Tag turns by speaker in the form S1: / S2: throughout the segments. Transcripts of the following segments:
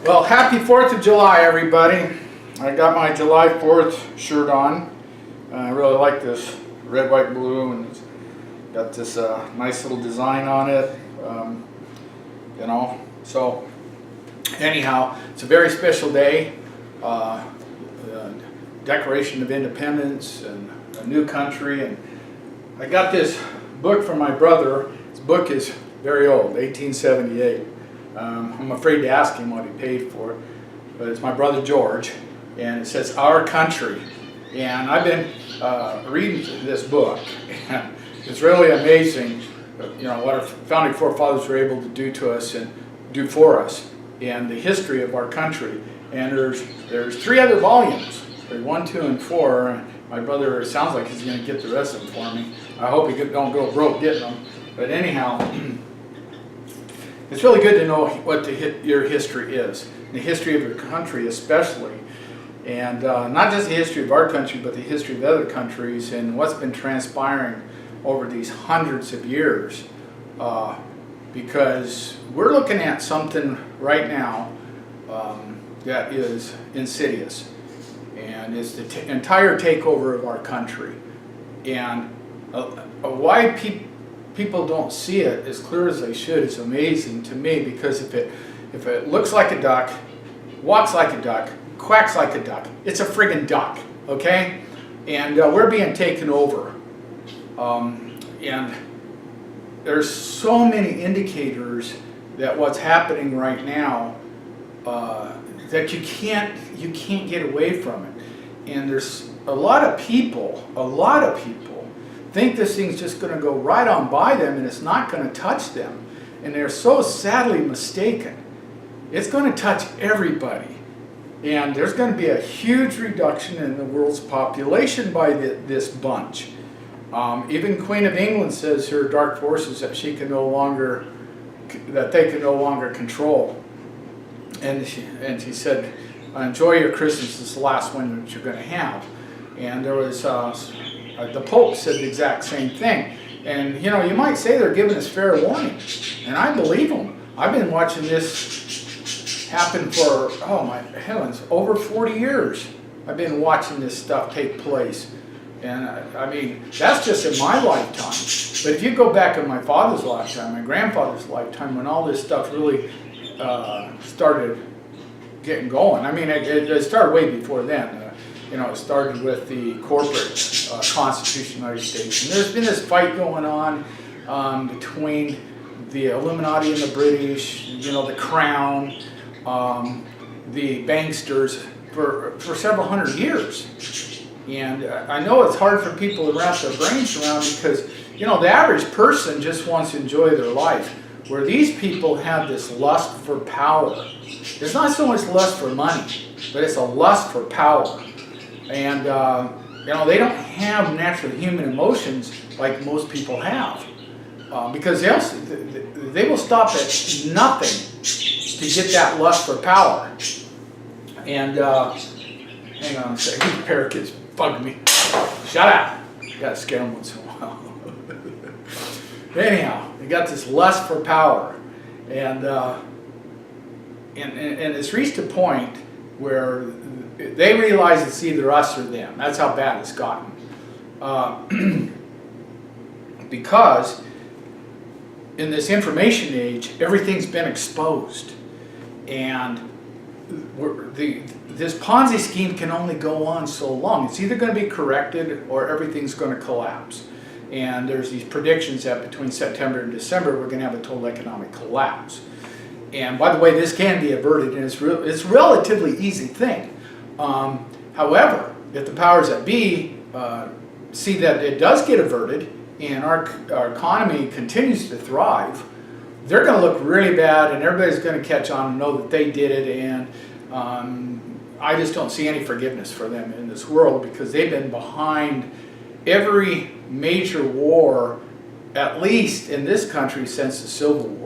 S1: Well, happy 4th of July, everybody. I got my July 4th shirt on. I really like this red, white, blue, and it's got this nice little design on it. You know, so anyhow, it's a very special day. Declaration of Independence and a new country. And I got this book from my brother. This book is very old, 1878. I'm afraid to ask him what he paid for it, but it's my brother George, and it says Our Country. And I've been reading this book, and it's really amazing, you know, what our founding forefathers were able to do to us and do for us, and the history of our country. And there's 3 other volumes. There's 1, 2, and 4. And my brother, it sounds like he's going to get the rest of them for me. I hope he don't go broke getting them. But anyhow, it's really good to know what your history is, the history of your country especially, and not just the history of our country, but the history of other countries and what's been transpiring over these hundreds of years. Because we're looking at something right now that is insidious, and it's the entire takeover of our country. And why people don't see it as clear as they should is amazing to me, because if it looks like a duck, walks like a duck, quacks like a duck, it's a friggin' duck, okay? And we're being taken over. And there's so many indicators that what's happening right now that you can't get away from it. And there's a lot of people think this thing's just going to go right on by them and it's not going to touch them. And they're so sadly mistaken. It's going to touch everybody. And there's going to be a huge reduction in the world's population by this bunch. Even Queen of England says her dark forces that they can no longer control. And she said, enjoy your Christmas, it's the last one that you're going to have. And there was the Pope said the exact same thing. And you know, you might say they're giving us fair warning, and I believe them. I've been watching this happen for, oh my heavens, over 40 years. I've been watching this stuff take place. And I mean, that's just in my lifetime. But if you go back in my father's lifetime, my grandfather's lifetime, when all this stuff really started getting going, I mean, it started way before then. You know, it started with the corporate Constitution of the United States. And there's been this fight going on between the Illuminati and the British, you know, the Crown, the Banksters, for several hundred years. And I know it's hard for people to wrap their brains around, because, you know, the average person just wants to enjoy their life. Where these people have this lust for power. It's not so much lust for money, but it's a lust for power. And, you know, they don't have natural human emotions like most people have. Because they will stop at nothing to get that lust for power. And, hang on a second, these parakeets bug me. Shut up. You gotta scare them once in a while. Anyhow, they got this lust for power. And it's reached a point where they realize it's either us or them. That's how bad it's gotten. Because in this information age, everything's been exposed. And this Ponzi scheme can only go on so long. It's either going to be corrected or everything's going to collapse. And there's these predictions that between September and December, we're going to have a total economic collapse. And by the way, this can be averted, and it's a relatively easy thing. However, if the powers that be see that it does get averted and our economy continues to thrive, they're going to look really bad, and everybody's going to catch on and know that they did it. And I just don't see any forgiveness for them in this world, because they've been behind every major war, at least in this country, since the Civil War.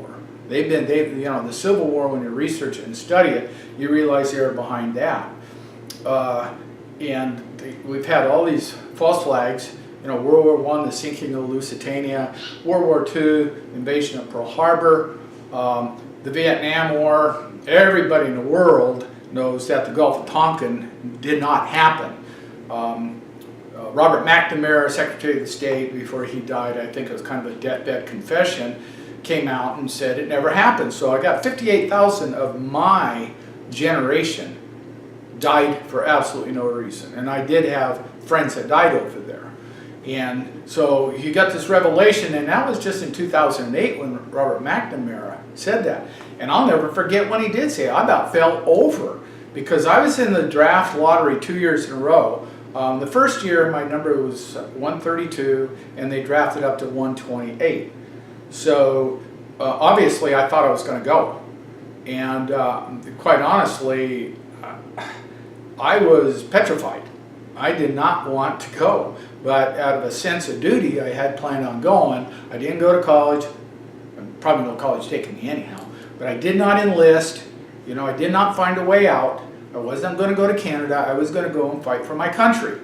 S1: You know, the Civil War, when you research it and study it, you realize they were behind that. We've had all these false flags. You know, World War I, the sinking of Lusitania, World War II, invasion of Pearl Harbor, the Vietnam War, everybody in the world knows that the Gulf of Tonkin did not happen. Robert McNamara, Secretary of the State, before he died, I think it was kind of a deathbed confession, came out and said it never happened. So I got 58,000 of my generation died for absolutely no reason. And I did have friends that died over there. And so you got this revelation, and that was just in 2008 when Robert McNamara said that. And I'll never forget when he did say it. I about fell over because I was in the draft lottery 2 years in a row. The first year my number was 132 and they drafted up to 128. So obviously I thought I was going to go. And quite honestly, I was petrified. I did not want to go. But out of a sense of duty, I had planned on going. I didn't go to college. Probably no college taking me anyhow. But I did not enlist. You know, I did not find a way out. I wasn't going to go to Canada. I was going to go and fight for my country.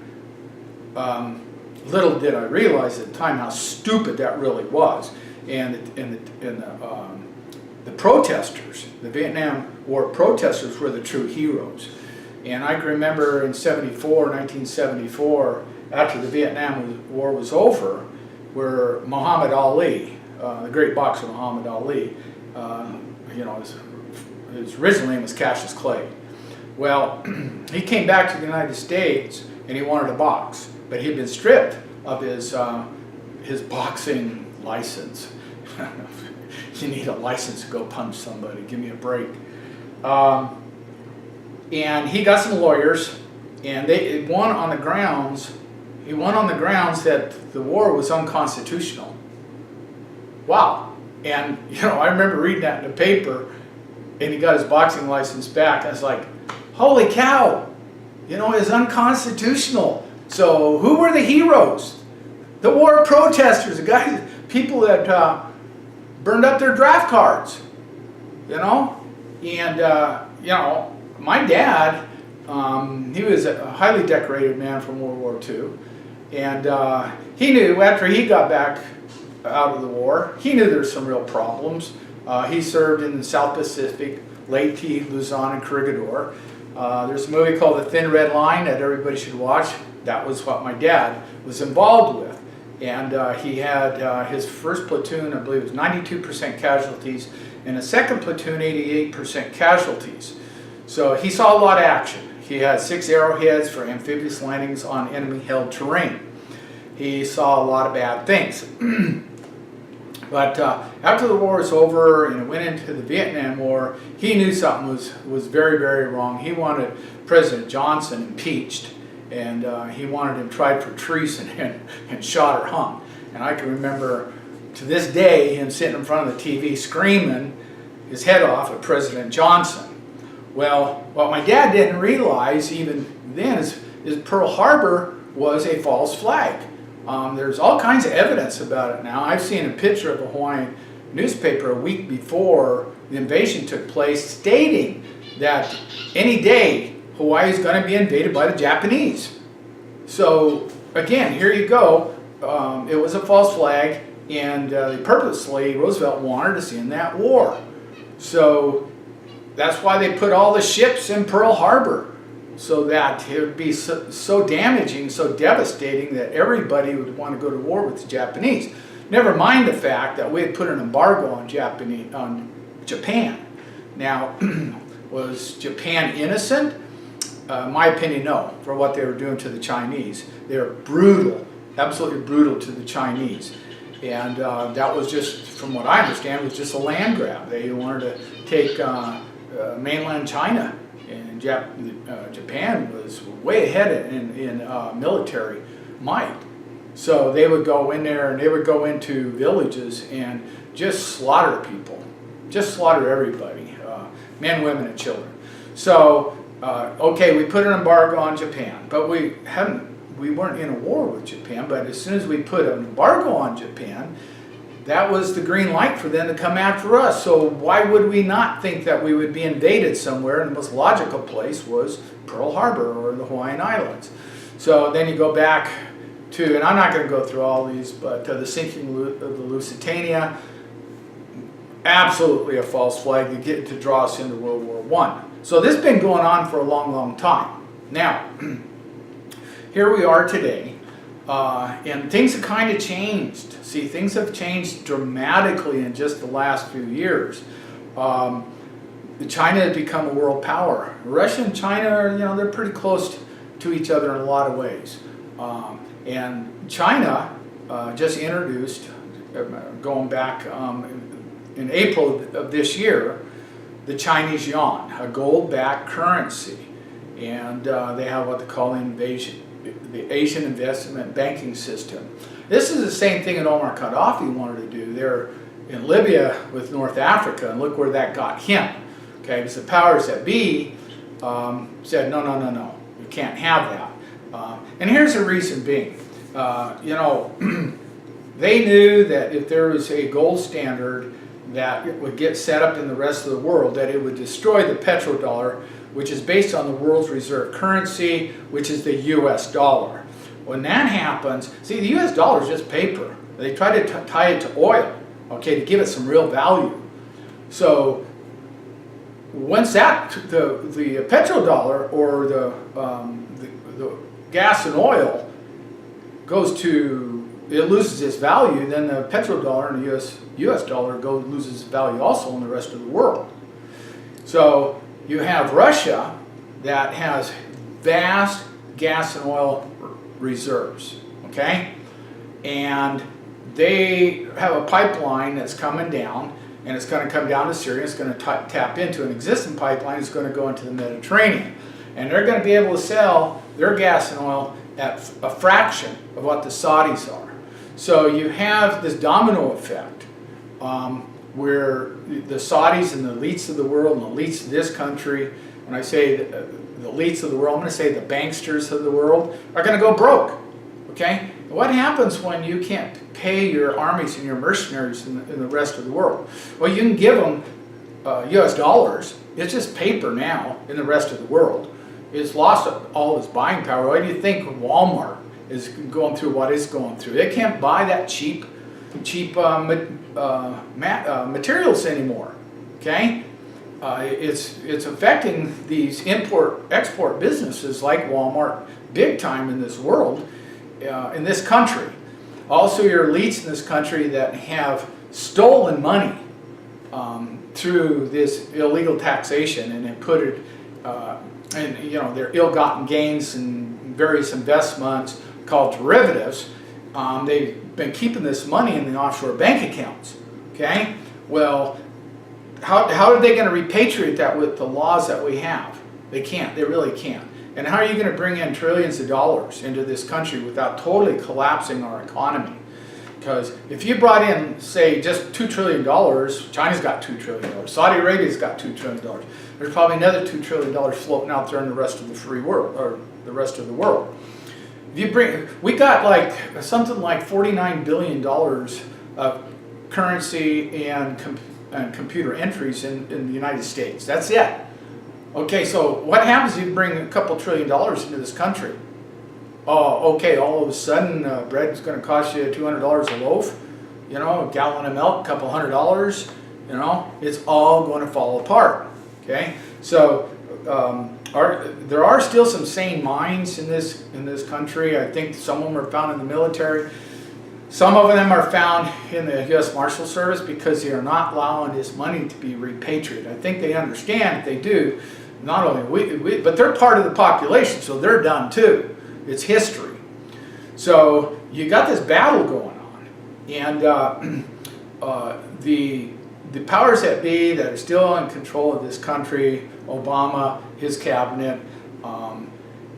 S1: Little did I realize at the time how stupid that really was. And the protesters, the Vietnam War protesters, were the true heroes. And I can remember in 1974, after the Vietnam War was over, where Muhammad Ali, the great boxer Muhammad Ali, you know, his original name was Cassius Clay. Well, he came back to the United States and he wanted to box, but he'd been stripped of his boxing license. You need a license to go punch somebody. Give me a break. And he got some lawyers, and they won on the grounds. He won on the grounds that the war was unconstitutional. Wow! And you know, I remember reading that in the paper, and he got his boxing license back. I was like, holy cow! You know, it's unconstitutional. So who were the heroes? The war protesters, the guys, people that burned up their draft cards. You know, and you know, my dad, he was a highly decorated man from World War II, and he knew after he got back out of the war, he knew there were some real problems. He served in the South Pacific, Leyte, Luzon, and Corregidor. There's a movie called The Thin Red Line that everybody should watch. That was what my dad was involved with. And he had his first platoon, I believe it was 92% casualties, and a second platoon, 88% casualties. So he saw a lot of action. He had 6 arrowheads for amphibious landings on enemy-held terrain. He saw a lot of bad things. But after the war was over and it went into the Vietnam War, he knew something was very, very wrong. He wanted President Johnson impeached, and he wanted him tried for treason and shot or hung. And I can remember to this day him sitting in front of the TV screaming his head off at President Johnson. Well, what my dad didn't realize even then is Pearl Harbor was a false flag. There's all kinds of evidence about it now. I've seen a picture of a Hawaiian newspaper a week before the invasion took place stating that any day Hawaii is going to be invaded by the Japanese. So again, here you go. It was a false flag, and purposely Roosevelt wanted us in that war. So that's why they put all the ships in Pearl Harbor, so that it would be so damaging, so devastating that everybody would want to go to war with the Japanese. Never mind the fact that we had put an embargo on Japan. Now, was Japan innocent? In my opinion, no, for what they were doing to the Chinese. They were brutal, absolutely brutal to the Chinese. And that was just, from what I understand, was just a land grab. They wanted to take mainland China, and Japan was way ahead in military might. So they would go in there and they would go into villages and just slaughter people, just slaughter everybody, men, women, and children. So, okay, we put an embargo on Japan, but we weren't in a war with Japan, but as soon as we put an embargo on Japan, that was the green light for them to come after us. So why would we not think that we would be invaded somewhere, and the most logical place was Pearl Harbor or the Hawaiian Islands. So then you go back to, and I'm not going to go through all these, but the sinking of the Lusitania, absolutely a false flag to draw us into World War I. So this has been going on for a long, long time. Now, here we are today, and things have kind of changed. See, things have changed dramatically in just the last few years. China has become a world power. Russia and China are, they're pretty close to each other in a lot of ways. And China just introduced, going back in April of this year, the Chinese yuan, a gold-backed currency. And they have what they call the Asian Investment Banking System. This is the same thing that Omar Gaddafi wanted to do. They're in Libya with North Africa, and look where that got him. Okay, because the powers that be said, no, you can't have that. And here's the reason being. They knew that if there was a gold standard that would get set up in the rest of the world, that it would destroy the petrodollar, which is based on the world's reserve currency, which is the US dollar. When that happens, see, the US dollar is just paper. They try to tie it to oil, okay, to give it some real value. So once the petrodollar or the gas and oil goes to, it loses its value, then the petrodollar and the US dollar loses its value also in the rest of the world. So you have Russia that has vast gas and oil reserves, okay? And they have a pipeline that's coming down, and it's going to come down to Syria. It's going to tap into an existing pipeline. It's going to go into the Mediterranean. And they're going to be able to sell their gas and oil at a fraction of what the Saudis are. So you have this domino effect where the Saudis and the elites of the world and the elites of this country, when I say the elites of the world, I'm going to say the banksters of the world, are going to go broke. Okay? What happens when you can't pay your armies and your mercenaries in the rest of the world? Well, you can give them US dollars. It's just paper now in the rest of the world. It's lost all its buying power. Why do you think Walmart is going through what it's going through? They can't buy that cheap materials anymore. Okay? It's affecting these import-export businesses like Walmart big time in this world, in this country. Also, your elites in this country that have stolen money through this illegal taxation, and they put it, their ill-gotten gains and various investments called derivatives. They've been keeping this money in the offshore bank accounts. Okay, well, how are they going to repatriate that with the laws that we have? They can't. They really can't. And how are you going to bring in trillions of dollars into this country without totally collapsing our economy? Because if you brought in, say, just $2 trillion, China's got $2 trillion, Saudi Arabia's got $2 trillion, there's probably another $2 trillion floating out there in the rest of the free world, or the rest of the world. We got like something like $49 billion of currency and computer entries in the United States. That's it. Okay, so what happens if you bring a couple $1 trillion into this country? Oh, okay, all of a sudden bread is going to cost you $200 a loaf, a gallon of milk, a couple $100, it's all going to fall apart. Okay, so there are still some sane minds in this country. I think some of them are found in the military. Some of them are found in the U.S. Marshal Service because they are not allowing this money to be repatriated. I think they understand if they do, not only we, but they're part of the population, so they're done too. It's history. So you got this battle going on, and the powers that be that are still in control of this country, Obama, his cabinet,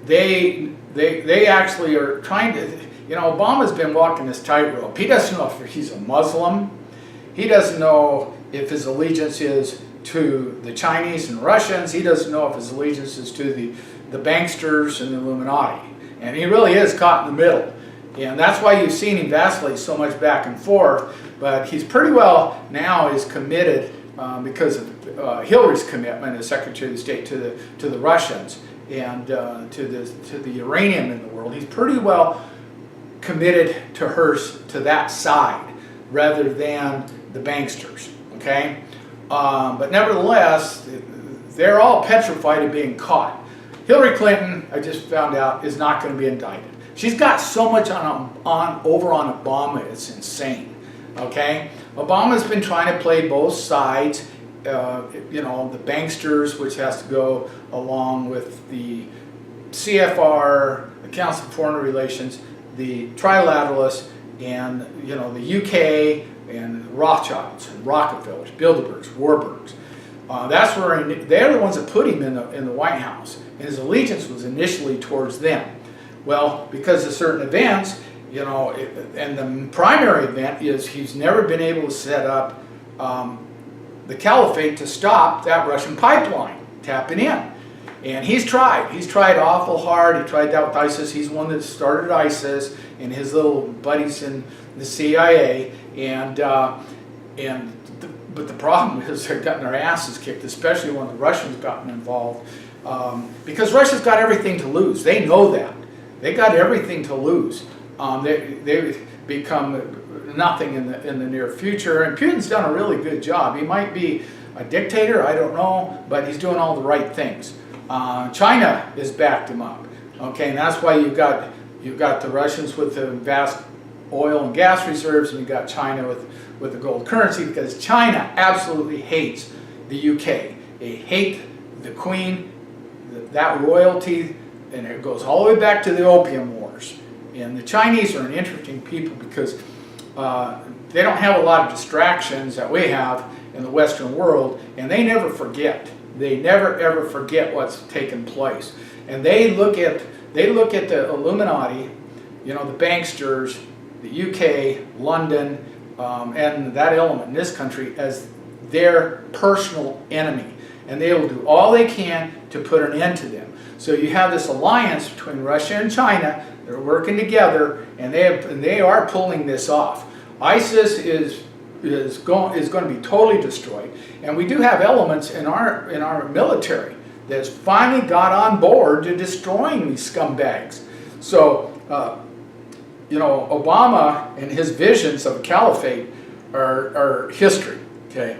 S1: they actually are trying to. Obama's been walking this tightrope. He doesn't know if he's a Muslim. He doesn't know if his allegiance is to the Chinese and Russians. He doesn't know if his allegiance is to the banksters and the Illuminati. And he really is caught in the middle. And that's why you've seen him vacillate so much back and forth. But he's pretty well now is committed because of Hillary's commitment as Secretary of State to the Russians and to the uranium in the world. He's pretty well committed to that side rather than the banksters. okay? But nevertheless, they're all petrified of being caught. Hillary Clinton, I just found out, is not going to be indicted. She's got so much over on Obama, it's insane, okay? Obama's been trying to play both sides, you know, the Banksters, which has to go along with the CFR, the Council of Foreign Relations, the Trilateralists, and, you know, the UK, and Rothschilds, and Rockefellers, Bilderbergs, Warburgs. That's where they're the ones that put him in the White House, and his allegiance was initially towards them. Well, because of certain events, you know, and the primary event is he's never been able to set up the caliphate to stop that Russian pipeline tapping in. And he's tried awful hard. He tried that with ISIS. He's the one that started ISIS and his little buddies in the CIA. But the problem is they're getting their asses kicked, especially when the Russians gotten involved. Because Russia's got everything to lose. They know that. They got everything to lose. They become nothing in the near future. And Putin's done a really good job. He might be a dictator, I don't know, but he's doing all the right things. China has backed him up. Okay, and that's why you've got the Russians with the vast oil and gas reserves, and you've got China with the gold currency, because China absolutely hates the UK. They hate the Queen, that royalty, and it goes all the way back to the Opium Wars. And the Chinese are an interesting people because they don't have a lot of distractions that we have in the Western world, and they never forget. They never ever forget what's taken place. And they look at the Illuminati, you know, the Banksters, the UK, London, and that element in this country as their personal enemy. And they will do all they can to put an end to them. So you have this alliance between Russia and China. They're working together, and they are pulling this off. ISIS is going to be totally destroyed, and we do have elements in our military that's finally got on board to destroying these scumbags. So you know, Obama and his visions of a caliphate are history. Okay,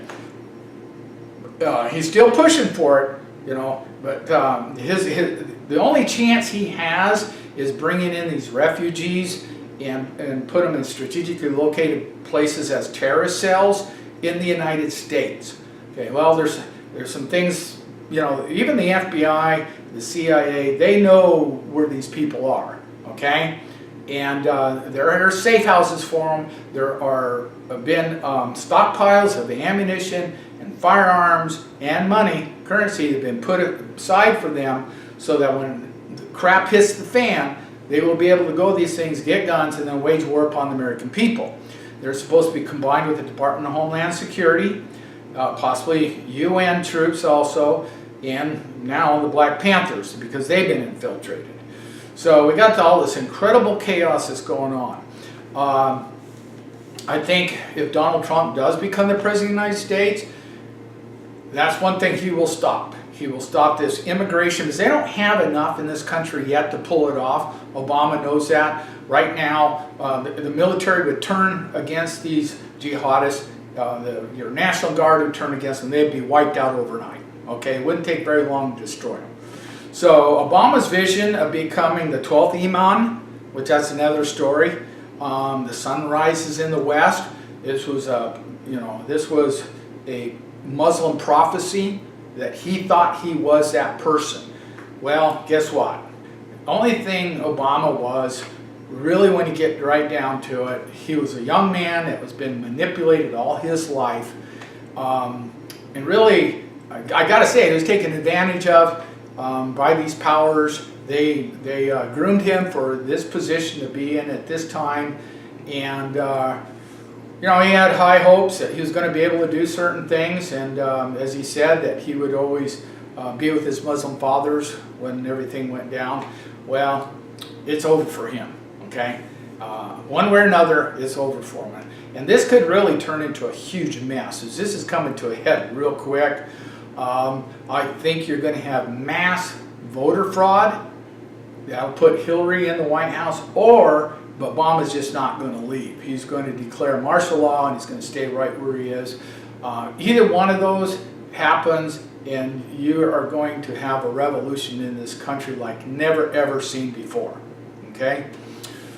S1: he's still pushing for it, you know, but the only chance he has is bringing in these refugees and put them in strategically located places as terrorist cells in the United States. Okay, well, there's some things, you know, even the FBI, the CIA, they know where these people are, okay? And there are safe houses for them. There have been stockpiles of ammunition and firearms and money, currency, that have been put aside for them so that when the crap hits the fan, they will be able to go these things, get guns, and then wage war upon the American people. They're supposed to be combined with the Department of Homeland Security, possibly UN troops also, and now the Black Panthers, because they've been infiltrated. So we got all this incredible chaos that's going on. I think if Donald Trump does become the President of the United States, that's one thing he will stop. He will stop this immigration, because they don't have enough in this country yet to pull it off. Obama knows that. Right now, the military would turn against these jihadists. Your National Guard would turn against them. They'd be wiped out overnight. Okay, it wouldn't take very long to destroy them. So Obama's vision of becoming the 12th Imam, which that's another story. The sun rises in the west. This was a Muslim prophecy that he thought he was that person. Well, guess what? The only thing Obama was, really, when you get right down to it, he was a young man that was been manipulated all his life. And really, I gotta say, he was taken advantage of by these powers. They groomed him for this position to be in at this time. And you know, he had high hopes that he was going to be able to do certain things, and as he said, that he would always be with his Muslim fathers when everything went down. Well, it's over for him, okay? One way or another, it's over for him. And this could really turn into a huge mess. As this is coming to a head real quick, I think you're going to have mass voter fraud. That'll put Hillary in the White House, or Obama's just not going to leave. He's going to declare martial law, and he's going to stay right where he is. Either one of those happens, and you are going to have a revolution in this country like never ever seen before. Okay?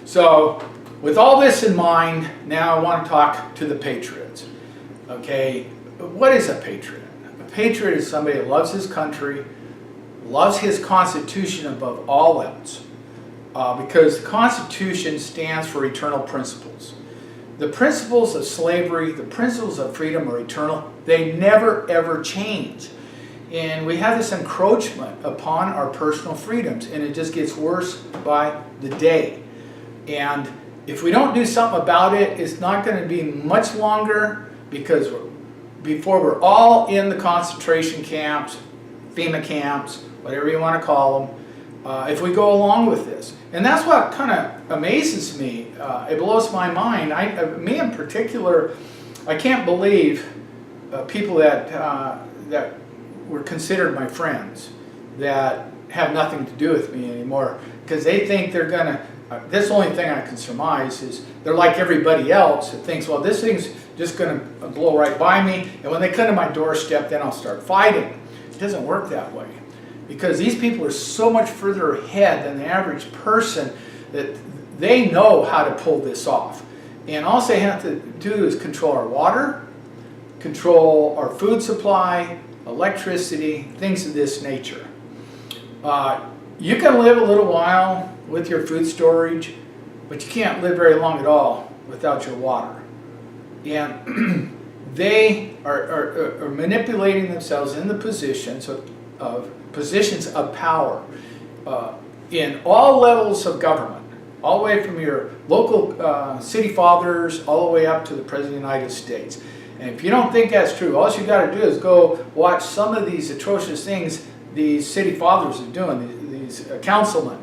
S1: So, with all this in mind, now I want to talk to the patriots. Okay? What is a patriot? A patriot is somebody that loves his country, loves his Constitution above all else, because the Constitution stands for eternal principles. The principles of slavery, the principles of freedom are eternal. They never ever change. And we have this encroachment upon our personal freedoms, and it just gets worse by the day. And if we don't do something about it, it's not going to be much longer, because before we're all in the concentration camps, FEMA camps, whatever you want to call them, if we go along with this. And that's what kind of amazes me. It blows my mind. Me in particular, I can't believe people that were considered my friends that have nothing to do with me anymore, because they think they're going to, this only thing I can surmise is they're like everybody else that thinks, well, this thing's just going to blow right by me, and when they come to my doorstep, then I'll start fighting. It doesn't work that way, because these people are so much further ahead than the average person that they know how to pull this off. And all they have to do is control our water, control our food supply, electricity, things of this nature. You can live a little while with your food storage, but you can't live very long at all without your water. And they are manipulating themselves in the positions of power in all levels of government, all the way from your local city fathers all the way up to the President of the United States. And if you don't think that's true, all you got to do is go watch some of these atrocious things these city fathers are doing, these councilmen.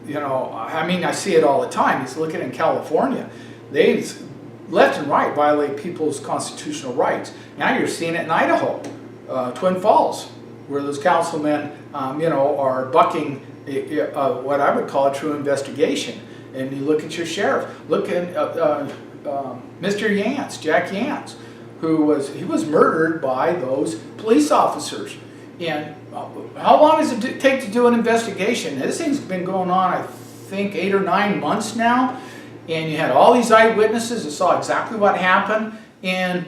S1: You know, I mean, I see it all the time. Just look at it in California. They left and right violate people's constitutional rights. Now you're seeing it in Idaho, Twin Falls, where those councilmen, you know, are bucking what I would call a true investigation. And you look at your sheriff. Look at Mr. Yance, Jack Yance, who was murdered by those police officers. And how long does it take to do an investigation? This thing's been going on, I think, 8 or 9 months now. And you had all these eyewitnesses that saw exactly what happened. And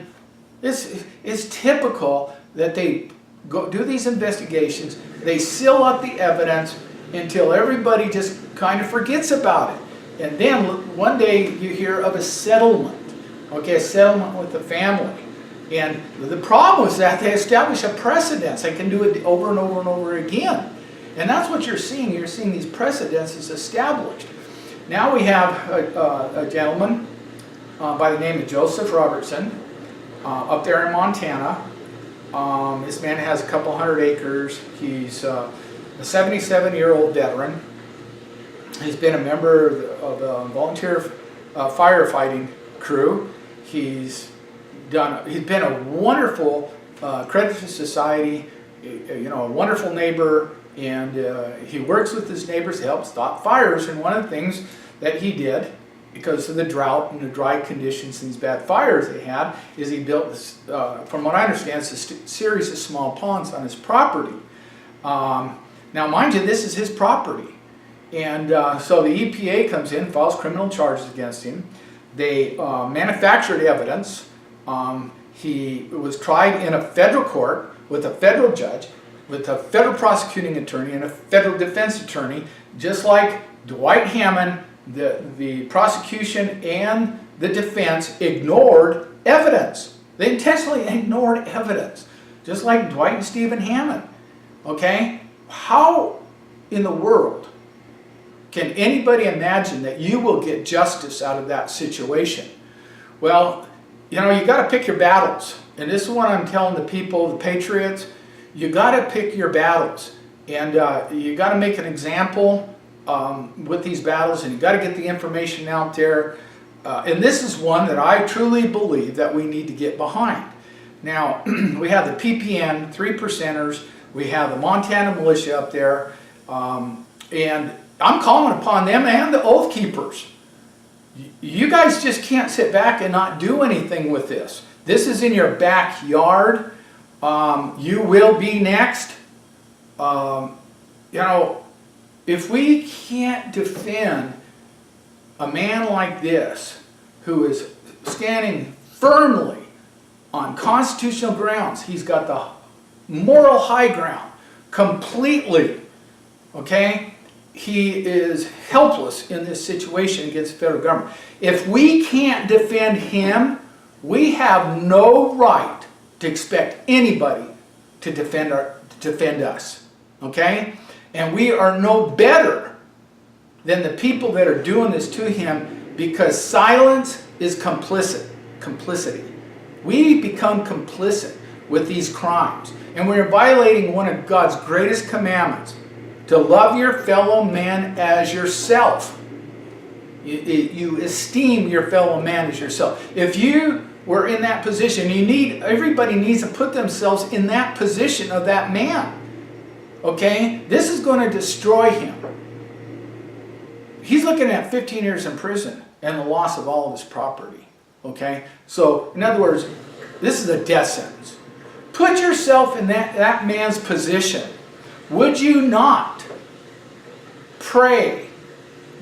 S1: it's typical that they go do these investigations. They seal up the evidence until everybody just kind of forgets about it. And then one day you hear of a settlement. Okay, a settlement with the family. And the problem was that they establish a precedence. They can do it over and over and over again. And that's what you're seeing. You're seeing these precedences established. Now we have a gentleman by the name of Joseph Robertson up there in Montana. This man has a couple hundred acres. He's a 77-year-old veteran. He's been a member of the volunteer firefighting crew. He's been a wonderful credit to society, you know, a wonderful neighbor, and he works with his neighbors to help stop fires. And one of the things that he did, because of the drought and the dry conditions and these bad fires they had, is he built this, from what I understand, it's a series of small ponds on his property. Now, mind you, this is his property. And so the EPA comes in, files criminal charges against him. They manufactured evidence. He was tried in a federal court with a federal judge, with a federal prosecuting attorney and a federal defense attorney, just like Dwight Hammond. The prosecution and the defense ignored evidence. They intentionally ignored evidence, just like Dwight and Stephen Hammond. Okay? How in the world can anybody imagine that you will get justice out of that situation? Well, you know, you got to pick your battles. And this is what I'm telling the people, the patriots. You got to pick your battles. And you got to make an example with these battles, and you got to get the information out there. And this is one that I truly believe that we need to get behind. Now, we have the PPN, 3%ers. We have the Montana militia up there. And I'm calling upon them and the Oath Keepers. You guys just can't sit back and not do anything with this. This is in your backyard. You will be next. You know, if we can't defend a man like this, who is standing firmly on constitutional grounds, he's got the moral high ground completely, okay? He is helpless in this situation against the federal government. If we can't defend him, we have no right to expect anybody to defend us, okay? And we are no better than the people that are doing this to him, because silence is complicity. We become complicit with these crimes, and we're violating one of God's greatest commandments, to love your fellow man as yourself. You esteem your fellow man as yourself. If you were in that position, everybody needs to put themselves in that position of that man. Okay? This is going to destroy him. He's looking at 15 years in prison and the loss of all of his property. Okay? So, in other words, this is a death sentence. Put yourself in that man's position. Would you not pray,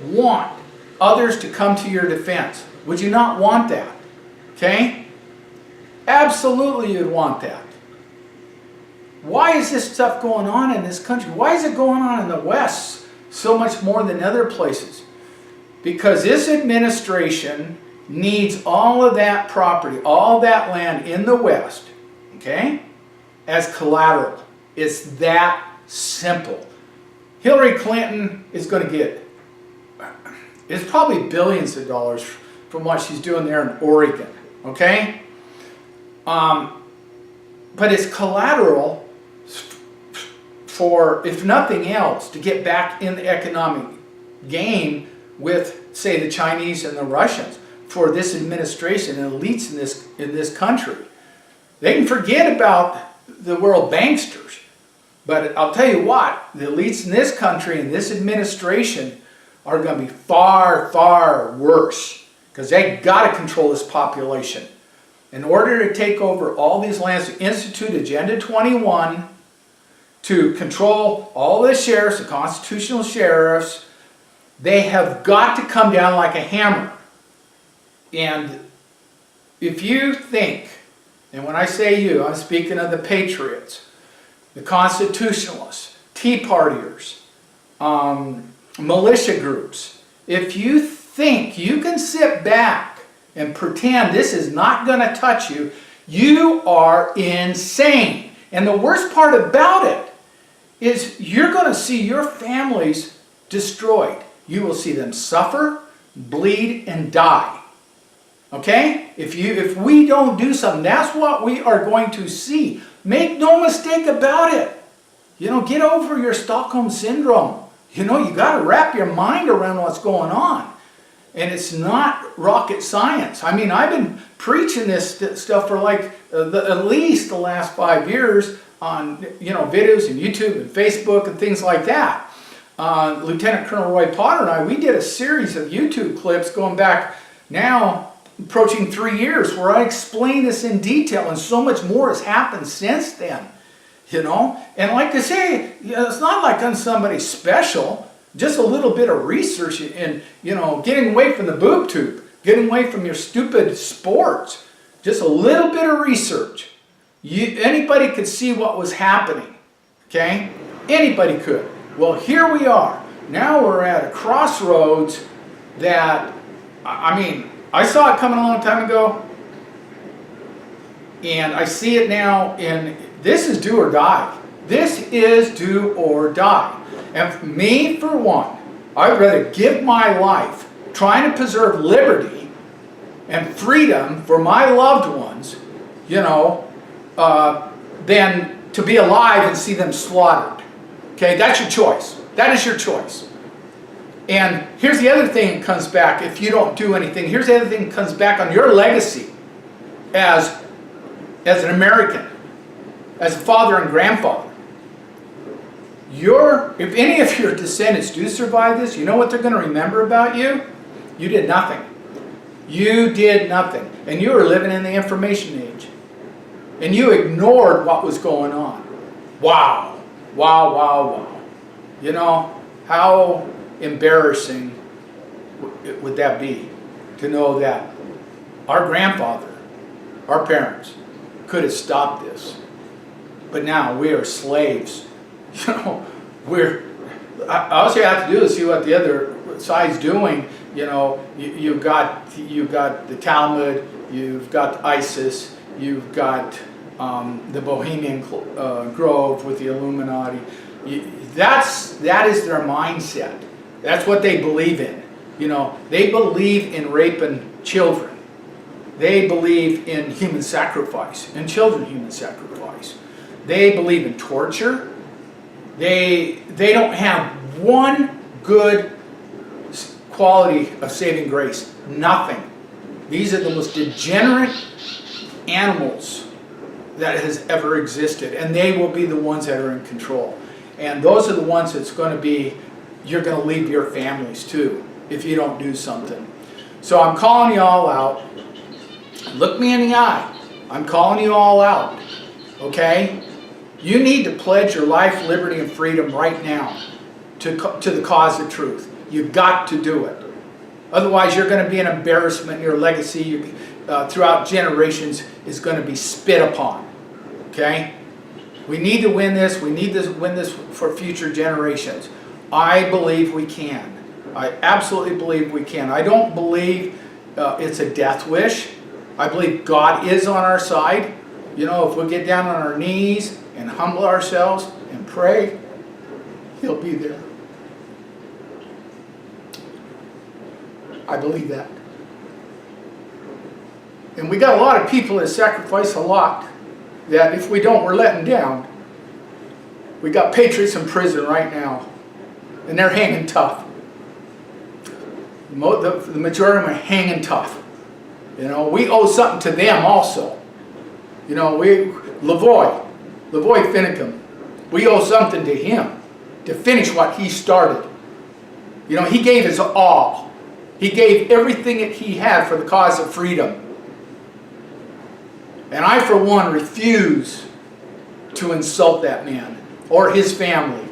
S1: want others to come to your defense? Would you not want that? Okay? Absolutely you'd want that. Why is this stuff going on in this country? Why is it going on in the West so much more than other places? Because this administration needs all of that property, all that land in the West, okay, as collateral. It's that simple. Hillary Clinton is going to get, it's probably billions of dollars from what she's doing there in Oregon, okay? But it's collateral for, if nothing else, to get back in the economic game with, say, the Chinese and the Russians, for this administration and elites in this country. They can forget about the world banksters, but I'll tell you what, the elites in this country and this administration are going to be far, far worse, because they got to control this population. In order to take over all these lands, to institute Agenda 21, to control all the sheriffs, the constitutional sheriffs, they have got to come down like a hammer. And if you think, and when I say you, I'm speaking of the patriots, the constitutionalists, Tea Partiers, militia groups, if you think you can sit back and pretend this is not going to touch you, you are insane. And the worst part about it is you're going to see your families destroyed. You will see them suffer, bleed, and die. Okay? If we don't do something, that's what we are going to see. Make no mistake about it. You know, get over your Stockholm Syndrome. You know, you got to wrap your mind around what's going on. And it's not rocket science. I mean, I've been preaching this stuff for like at least the last 5 years on, you know, videos and YouTube and Facebook and things like that. Lieutenant Colonel Roy Potter and I, we did a series of YouTube clips going back now approaching 3 years, where I explain this in detail, and so much more has happened since then. You know, and like I say, it's not like I'm somebody special. Just a little bit of research and, you know, getting away from the boob tube, getting away from your stupid sports. Just a little bit of research. Anybody could see what was happening. Okay? Anybody could. Well, here we are. Now we're at a crossroads that, I mean, I saw it coming a long time ago, and I see it now, and this is do or die. This is do or die. And for me, for one, I'd rather give my life trying to preserve liberty and freedom for my loved ones, you know, than to be alive and see them slaughtered. Okay, that's your choice. That is your choice. And here's the other thing that comes back if you don't do anything. Here's the other thing that comes back on your legacy as an American, as a father and grandfather. If any of your descendants do survive this, you know what they're going to remember about you? You did nothing. You did nothing. And you were living in the information age. And you ignored what was going on. Wow. Wow, wow, wow. You know, how embarrassing would that be to know that our grandfather, our parents, could have stopped this. But now we are slaves. You know, all you have to do is see what the other side's doing. You know, you've got the Talmud, you've got ISIS, you've got the Bohemian Grove with the Illuminati. That is their mindset. That's what they believe in. You know, they believe in raping children. They believe in human sacrifice, in children human sacrifice. They believe in torture. They don't have one good quality of saving grace. Nothing. These are the most degenerate animals that has ever existed, and they will be the ones that are in control. And those are the ones that's going to be, you're going to leave your families too if you don't do something. So I'm calling you all out. Look me in the eye. I'm calling you all out. Okay? You need to pledge your life, liberty, and freedom right now to the cause of truth. You've got to do it. Otherwise, you're going to be an embarrassment. Your legacy throughout generations is going to be spit upon. Okay? We need to win this. We need to win this for future generations. I believe we can. I absolutely believe we can. I don't believe it's a death wish. I believe God is on our side. You know, if we get down on our knees and humble ourselves and pray, He'll be there. I believe that. And we got a lot of people that sacrifice a lot that if we don't, we're letting down. We got patriots in prison right now, and they're hanging tough. The majority of them are hanging tough. You know, we owe something to them also. You know, Lavoy Finicum, we owe something to him to finish what he started. You know, he gave his all. He gave everything that he had for the cause of freedom. And I, for one, refuse to insult that man or his family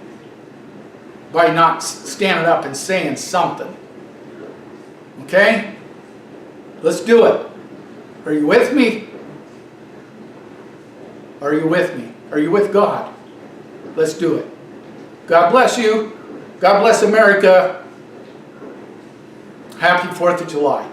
S1: by not standing up and saying something. Okay? Let's do it. Are you with me? Are you with me? Are you with God? Let's do it. God bless you. God bless America. Happy 4th of July.